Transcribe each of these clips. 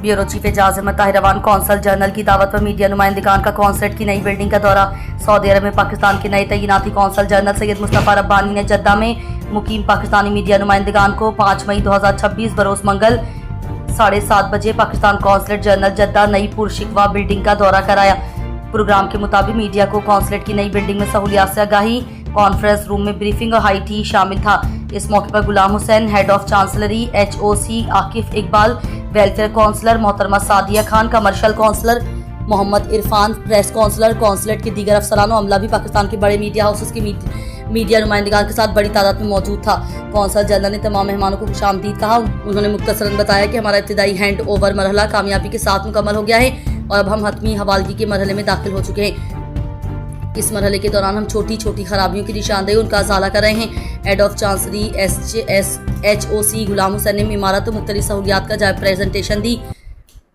Bureau chief Ejaz Ahmed Tahir Awan consul general की दावत पर मीडिया नुमाइंदगान का कॉन्सुलेट की नई बिल्डिंग का दौरा। सऊदी अरब में पाकिस्तान के नए तैनाती कौंसल जनरल सैयद मुस्तफ़ा रब्बानी ने जद्दा में मुकीम पाकिस्तानी मीडिया नुमाइंदगान को 5 मई 2026 बरोज मंगल 7:30 बजे पाकिस्तान कौंसलेट जनरल जद्दा नई पुरशिकवा बिल्डिंग का दौरा कराया। प्रोग्राम के मुताबिक मीडिया को कौंसलेट की नई बिल्डिंग में सहूलियात से आगाही, कॉन्फ्रेंस रूम में ब्रीफिंग और हाई टी शामिल था। इस मौके पर Ghulam Hussain, head of chancery HOC, Akif Iqbal, welfare counsellor मोहतरमा Sadia Khan, commercial counsellor Mohammad Irfan, press counsellor, consulate के दीगर अफसरान और अमला भी पाकिस्तान के बड़े मीडिया हाउसेस के मीडिया नुमाइंदगान के साथ बड़ी तादाद में मौजूद था। कौंसल जनरल ने तमाम मेहमानों को खुशामदीद कहा। उन्होंने मुख्तसरन बताया कि हमारा इब्तिदाई हैंड ओवर मरहला कामयाबी के साथ मुकम्मल हो गया है और अब हम हतमी हवालगी के मरहले में दाखिल हो चुके हैं। इस मरहले के दौरान हम छोटी छोटी खराबियों की निशानदेही उनका अजाला कर रहे हैं। Head of chancery HOC Ghulam Hussain ने इमारत और मुख्तलिफ सहूलियात का जायजा प्रेजेंटेशन दी।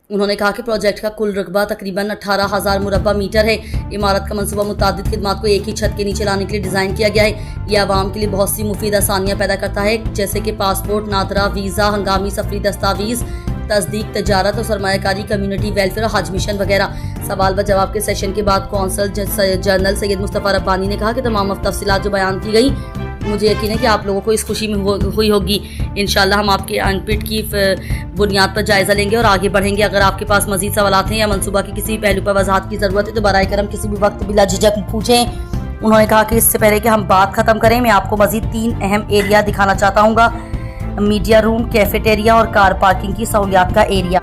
उन्होंने कहा कि प्रोजेक्ट का कुल रकबा तकरीबन 18,000 मुरब्बा मीटर है। इमारत का मनसूबा मुतादिद खिदमात को एक ही छत के नीचे लाने के लिए डिज़ाइन किया गया है। यह आवाम के लिए बहुत सी मुफीद आसानियाँ पैदा करता है, जैसे कि पासपोर्ट, नादरा, वीज़ा, हंगामी सफरी दस्तावीज़, तस्दीक, तजारत और सरमायाकारी, कम्युनिटी वेलफेयर और हज मिशन वगैरह। सवाल व जवाब के सेशन के बाद कौंसल जनरल सैयद मुस्तफ़ा रब्बानी ने कहा कि तमाम तफसीलात जो बयान की गई, मुझे यकीन है कि आप लोगों को इस खुशी में हुई होगी। इंशाल्लाह हम आपके अनपिट की बुनियाद पर जायज़ा लेंगे और आगे बढ़ेंगे। अगर आपके पास मज़ीद सवालात हैं या मनसूबा के किसी पहलू पर वजाहत की ज़रूरत है तो बराए करम किसी भी वक्त बिला झिझक पूछें। उन्होंने कहा कि इससे पहले कि हम बात ख़त्म करें, मैं आपको मज़ीद 3 अहम एरिया दिखाना चाहता हूँ: मीडिया रूम, कैफेटेरिया और कार पार्किंग की सहूलियात का एरिया।